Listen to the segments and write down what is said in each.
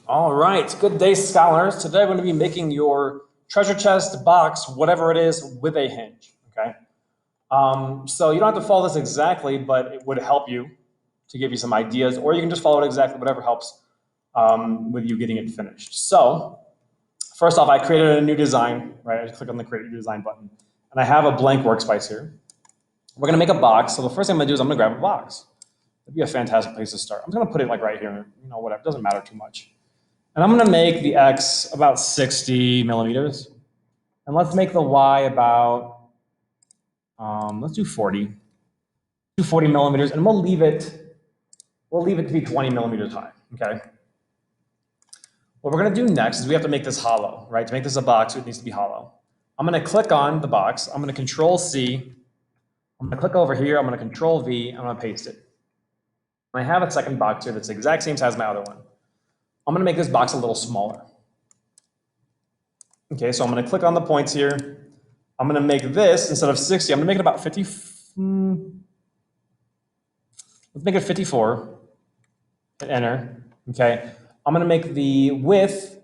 All right, good day, scholars. Today we're going to be making your treasure chest, box, whatever it is, with a hinge, okay? So you don't have to follow this exactly, but it would help you to give you some ideas, or you can just follow it exactly, whatever helps with you getting it finished. So first off, I created a new design, right? I just click on the Create New Design button, and I have a blank workspace here. We're going to make a box, so the first thing I'm going to do is I'm going to grab a box. That'd be a fantastic place to start. I'm just going to put it like right here, whatever, it doesn't matter too much. And I'm going to make the X about 60 millimeters. And let's make the Y about, let's do 40. Do 40 millimeters, and we'll leave it to be 20 millimeters high, okay? What we're going to do next is we have to make this hollow, right? To make this a box, it needs to be hollow. I'm going to click on the box. I'm going to Control C. I'm going to click over here. I'm going to Control V. I'm going to paste it. And I have a second box here that's the exact same size as my other one. I'm going to make this box a little smaller. Okay, so I'm going to click on the points here. I'm going to make this, instead of 60, I'm going to make it about 50. Let's make it 54. Hit enter. Okay, I'm going to make the width,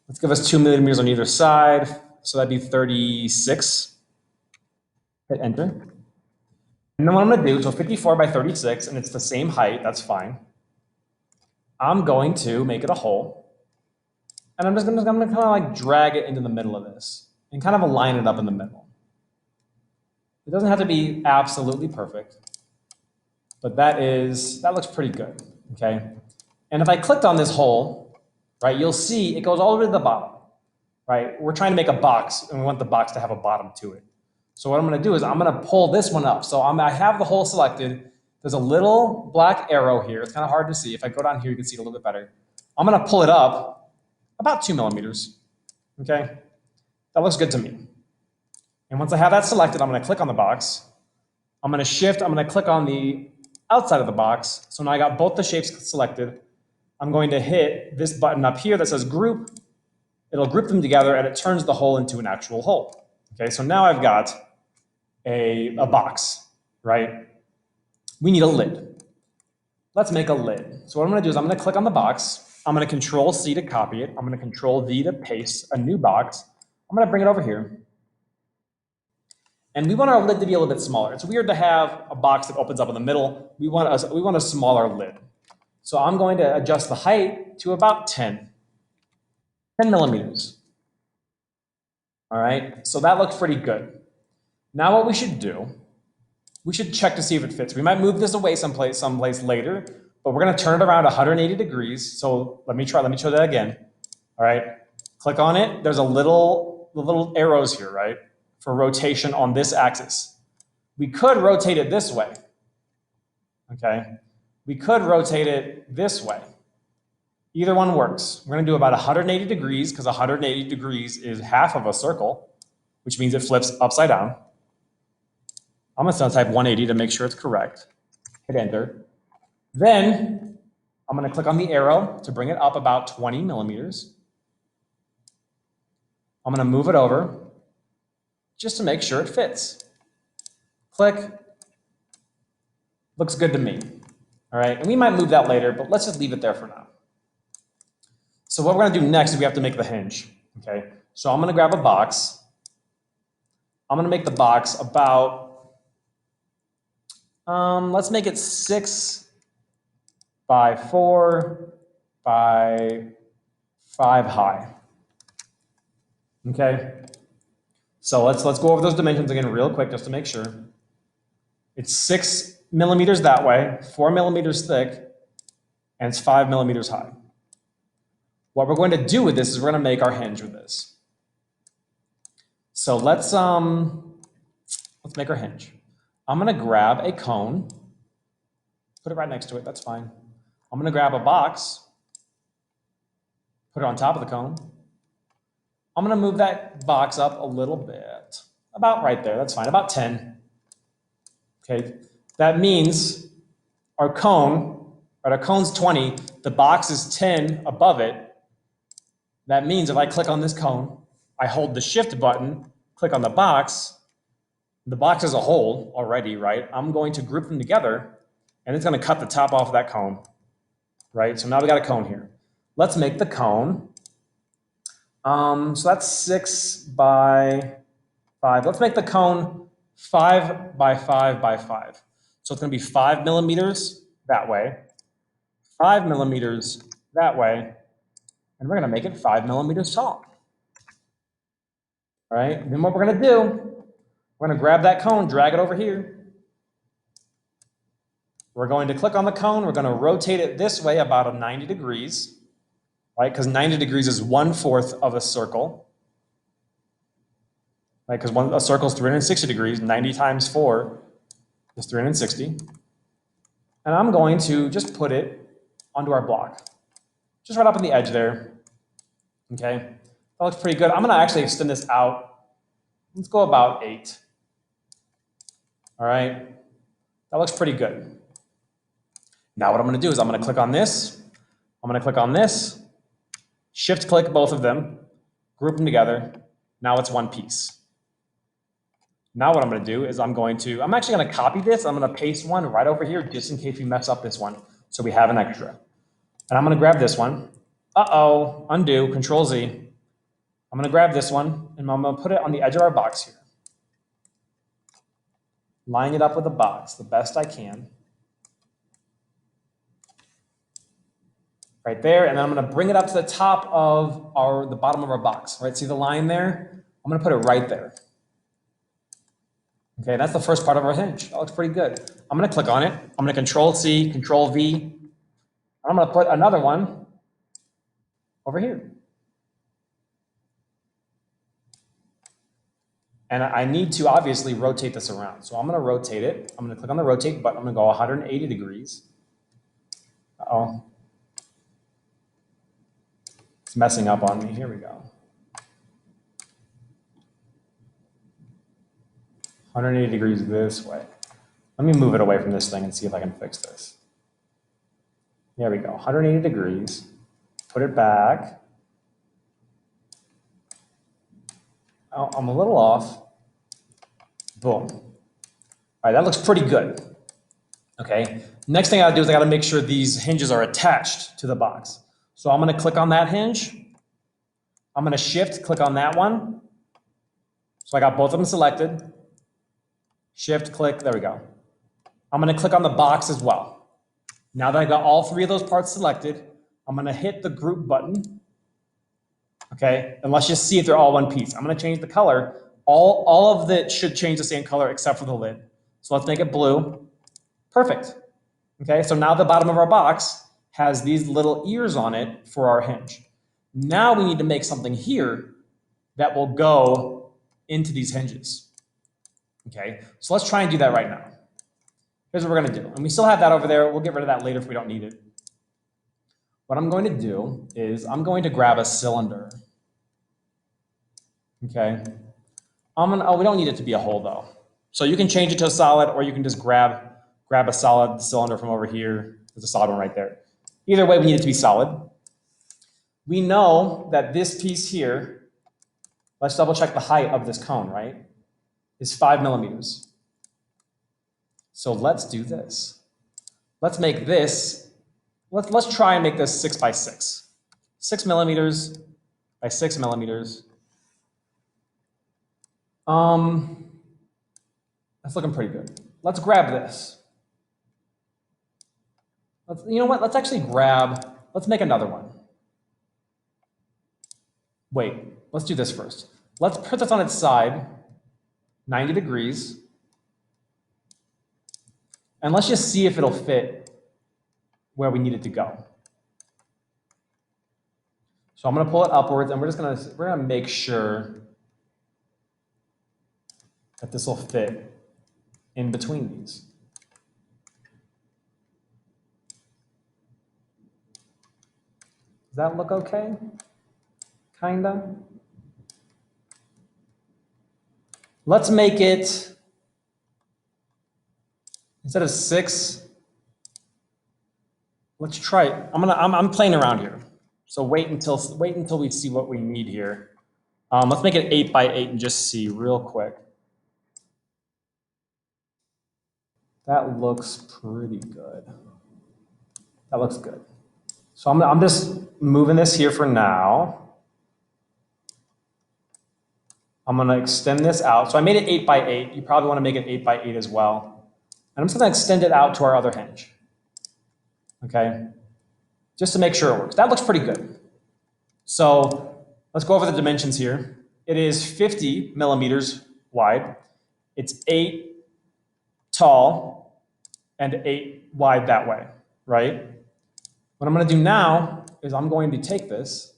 let's give us 2 millimeters on either side. So that'd be 36. Hit enter. And then what I'm going to do, so 54 by 36, and it's the same height, that's fine. I'm going to make it a hole. And I'm going to kind of like drag it into the middle of this and kind of align it up in the middle. It doesn't have to be absolutely perfect, but that looks pretty good, okay? And if I clicked on this hole, right, you'll see it goes all the way to the bottom, right? We're trying to make a box, and we want the box to have a bottom to it. So what I'm going to do is I'm going to pull this one up. So I have the hole selected. There's a little black arrow here. It's kind of hard to see. If I go down here, you can see it a little bit better. I'm going to pull it up about 2 millimeters, okay? That looks good to me. And once I have that selected, I'm going to click on the box. I'm going to shift. I'm going to click on the outside of the box. So now I got both the shapes selected. I'm going to hit this button up here that says group. It'll group them together, and it turns the hole into an actual hole. Okay, so now I've got a box, right? We need a lid. Let's make a lid. So what I'm going to do is I'm going to click on the box. I'm going to Control C to copy it. I'm going to Control V to paste a new box. I'm going to bring it over here. And we want our lid to be a little bit smaller. It's weird to have a box that opens up in the middle. We want a smaller lid. So I'm going to adjust the height to about 10 millimeters. All right, so that looks pretty good. Now what we should do, we should check to see if it fits. We might move this away someplace later, but we're going to turn it around 180 degrees. So let me show that again. All right, click on it. There's the little arrows here, right, for rotation on this axis. We could rotate it this way. Okay, we could rotate it this way. Either one works. We're going to do about 180 degrees because 180 degrees is half of a circle, which means it flips upside down. I'm going to type 180 to make sure it's correct. Hit enter. Then I'm going to click on the arrow to bring it up about 20 millimeters. I'm going to move it over just to make sure it fits. Click. Looks good to me. All right, and we might move that later, but let's just leave it there for now. So what we're going to do next is we have to make the hinge, okay? So I'm going to grab a box. I'm going to make the box about, let's make it 6 by 4 by 5 high, okay? So let's go over those dimensions again real quick just to make sure. It's 6 millimeters that way, 4 millimeters thick, and it's 5 millimeters high. What we're going to do with this is we're going to make our hinge with this. So let's make our hinge. I'm going to grab a cone, put it right next to it, that's fine. I'm going to grab a box, put it on top of the cone. I'm going to move that box up a little bit, about right there, that's fine, about 10. Okay, that means our cone, right, our cone's 20, the box is 10 above it. That means if I click on this cone, I hold the shift button, click on the box is a hole already, right? I'm going to group them together, and it's going to cut the top off of that cone, right? So now we got a cone here. Let's make the cone. So that's 6 by 5. Let's make the cone 5 by 5 by 5. So it's going to be 5 millimeters that way, 5 millimeters that way, and we're going to make it 5 millimeters tall. All right, then what we're going to do, we're going to grab that cone, drag it over here. We're going to click on the cone. We're going to rotate it this way about 90 degrees, right? Because 90 degrees is 1/4 of a circle, right? Because a circle is 360 degrees. 90 times 4 is 360. And I'm going to just put it onto our block, just right up on the edge there. Okay, that looks pretty good. I'm going to actually extend this out. Let's go about 8. All right, that looks pretty good. Now what I'm going to do is I'm going to click on this. I'm going to click on this, shift click both of them, group them together. Now it's one piece. Now what I'm going to do is I'm actually going to copy this. I'm going to paste one right over here just in case we mess up this one. So we have an extra. And I'm going to grab this one. Uh-oh, undo, Control Z. I'm going to grab this one and I'm going to put it on the edge of our box here. Line it up with the box the best I can. Right there, and then I'm going to bring it up to the top of the bottom of our box. Right, see the line there? I'm going to put it right there. Okay, that's the first part of our hinge. That looks pretty good. I'm going to click on it. I'm going to Control C, Control V. And I'm going to put another one over here. And I need to obviously rotate this around. So I'm going to rotate it. I'm going to click on the rotate button. I'm going to go 180 degrees. Uh-oh. It's messing up on me. Here we go. 180 degrees this way. Let me move it away from this thing and see if I can fix this. There we go, 180 degrees. Put it back. Oh, I'm a little off. Boom. All right, that looks pretty good. Okay, next thing I gotta do is I gotta make sure these hinges are attached to the box. So I'm gonna click on that hinge. I'm gonna shift click on that one. So I got both of them selected. Shift click, there we go. I'm gonna click on the box as well. Now that I got all 3 of those parts selected, I'm gonna hit the group button. Okay, and let's just see if they're all one piece. I'm gonna change the color. All of it should change the same color except for the lid. So let's make it blue. Perfect. Okay, so now the bottom of our box has these little ears on it for our hinge. Now we need to make something here that will go into these hinges. Okay, so let's try and do that right now. Here's what we're gonna do. And we still have that over there. We'll get rid of that later if we don't need it. What I'm going to do is I'm going to grab a cylinder. Okay. Oh, we don't need it to be a hole though. So you can change it to a solid, or you can just grab a solid cylinder from over here. There's a solid one right there. Either way, we need it to be solid. We know that this piece here, let's double check the height of this cone, right? Is 5 millimeters. So let's do this. Let's make this, let's try and make this 6 by 6. 6 millimeters by 6 millimeters. That's looking pretty good. Let's grab this. You know what? Let's make another one. Wait, let's do this first. Let's put this on its side, 90 degrees. And let's just see if it'll fit where we need it to go. So I'm gonna pull it upwards and we're gonna make sure that this will fit in between these. Does that look okay? Kinda. Let's make it, instead of 6, let's try it. I'm playing around here. So wait until we see what we need here. Let's make it 8 by 8 and just see real quick. That looks pretty good. That looks good. So I'm just moving this here for now. I'm going to extend this out. So I made it 8 by 8. You probably want to make it 8 by 8 as well. And I'm just going to extend it out to our other hinge. Okay, just to make sure it works. That looks pretty good. So let's go over the dimensions here. It is 50 millimeters wide. It's 8 tall and 8 wide that way, right? What I'm going to do now is I'm going to take this.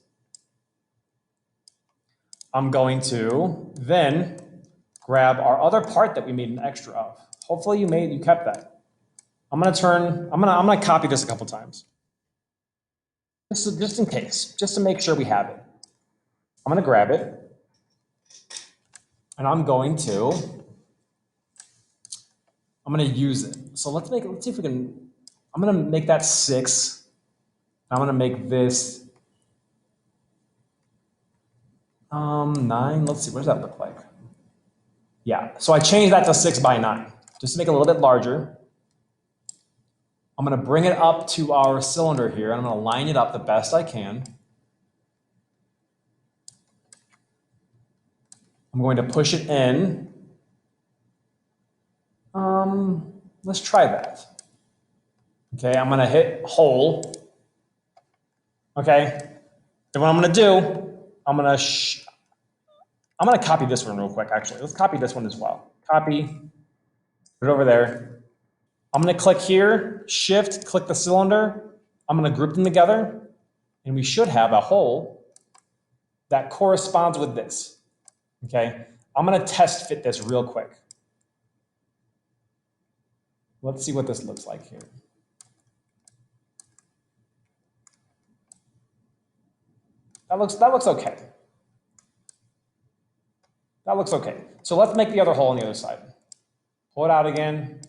I'm going to then grab our other part that we made an extra of. Hopefully you kept that. I'm going to copy this a couple times. Just in case, just to make sure we have it. I'm going to grab it and I'm going to use it. So let's see if we can, I'm going to make that 6. I'm going to make this 9. Let's see, what does that look like? Yeah, so I changed that to 6 by 9, just to make it a little bit larger. I'm going to bring it up to our cylinder here, and I'm going to line it up the best I can. I'm going to push it in. Let's try that. Okay, I'm going to hit hole. Okay, then what I'm going to do, I'm going to copy this one real quick, actually. Let's copy this one as well. Copy, put it over there. I'm going to click here, shift, click the cylinder. I'm going to group them together, and we should have a hole that corresponds with this. Okay, I'm going to test fit this real quick. Let's see what this looks like here. That looks okay. That looks okay. So let's make the other hole on the other side. Pull it out again.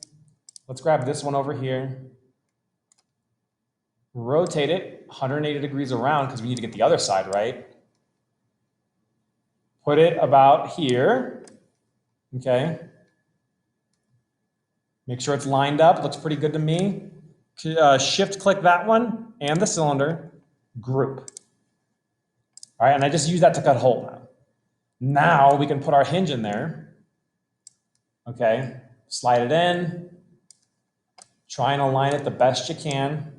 Let's grab this one over here. Rotate it 180 degrees around because we need to get the other side right. Put it about here. Okay. Make sure it's lined up. Looks pretty good to me. Shift click that one and the cylinder. Group. All right, and I just use that to cut a hole now. Now we can put our hinge in there. Okay, slide it in. Try and align it the best you can.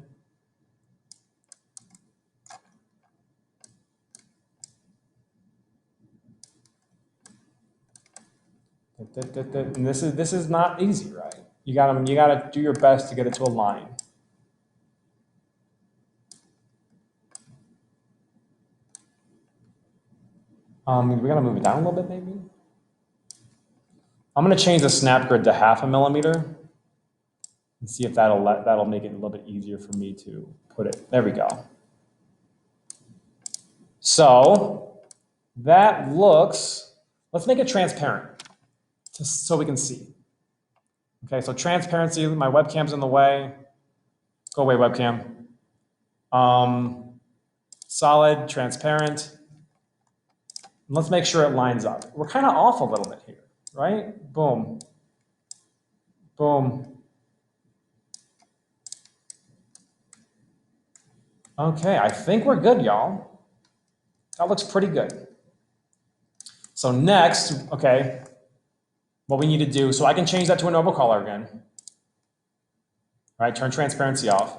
And this is not easy, right? You gotta do your best to get it to align. We gotta move it down a little bit, maybe. I'm gonna change the snap grid to 0.5 millimeter and see if that'll make it a little bit easier for me to put it. There we go. So that looks. Let's make it transparent, so we can see. Okay, so transparency. My webcam's in the way. Go away, webcam. Solid, transparent. Let's make sure it lines up. We're kind of off a little bit here, right? Boom. Boom. Okay, I think we're good, y'all. That looks pretty good. So next, okay, what we need to do, so I can change that to a normal color again. All right, turn transparency off.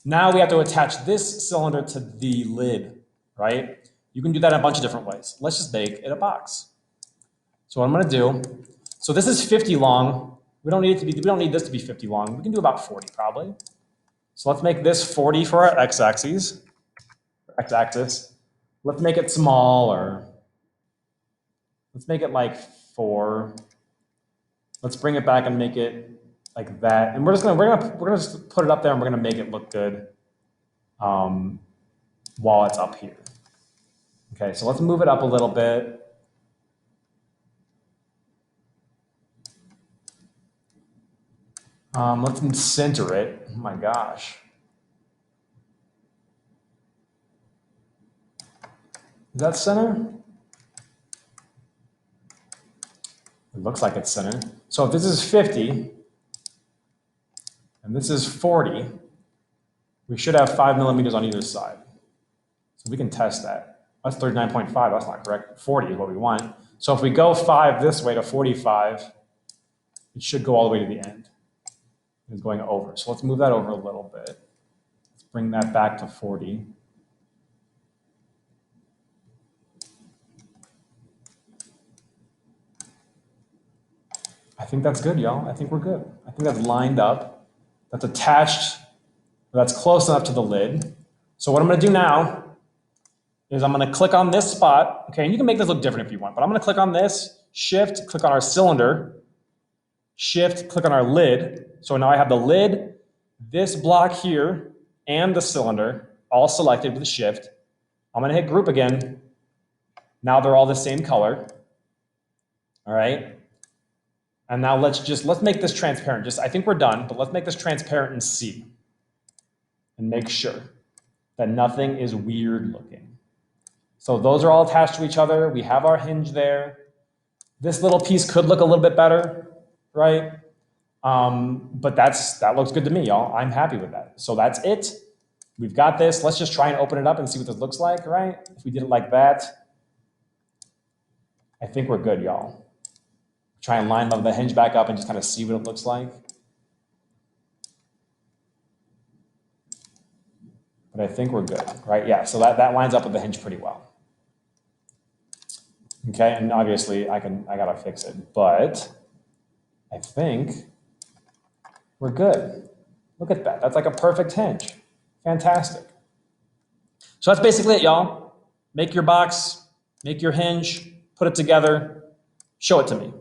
Now we have to attach this cylinder to the lid, right? You can do that in a bunch of different ways. Let's just make it a box. So what I'm gonna do, so this is 50 long. We don't need this to be 50 long. We can do about 40 probably. So let's make this 40 for our x-axis. Let's make it smaller. Let's make it like 4. Let's bring it back and make it like that. And we're gonna just put it up there and we're gonna make it look good while it's up here. Okay, so let's move it up a little bit. Let's center it. Oh my gosh. Is that center? It looks like it's center. So if this is 50 and this is 40, we should have 5 millimeters on either side. So we can test that. That's 39.5, that's not correct. 40 is what we want. So if we go 5 this way to 45, it should go all the way to the end. It's going over. So let's move that over a little bit. Let's bring that back to 40. I think that's good, y'all. I think we're good. I think that's lined up. That's attached. That's close enough to the lid. So what I'm going to do now is I'm going to click on this spot. Okay, and you can make this look different if you want, but I'm going to click on this, shift, click on our cylinder, shift, click on our lid. So now I have the lid, this block here, and the cylinder all selected with a shift. I'm going to hit group again. Now they're all the same color. All right. And now let's make this transparent. I think we're done, but let's make this transparent and see. And make sure that nothing is weird looking. So those are all attached to each other. We have our hinge there. This little piece could look a little bit better, right? But that looks good to me, y'all. I'm happy with that. So that's it. We've got this. Let's just try and open it up and see what this looks like, right? If we did it like that, I think we're good, y'all. Try and line the hinge back up and just kind of see what it looks like. But I think we're good, right? Yeah, so that lines up with the hinge pretty well. Okay, and obviously I gotta fix it, but I think we're good. Look at that, that's like a perfect hinge. Fantastic. So that's basically it, y'all. Make your box, make your hinge, put it together, show it to me.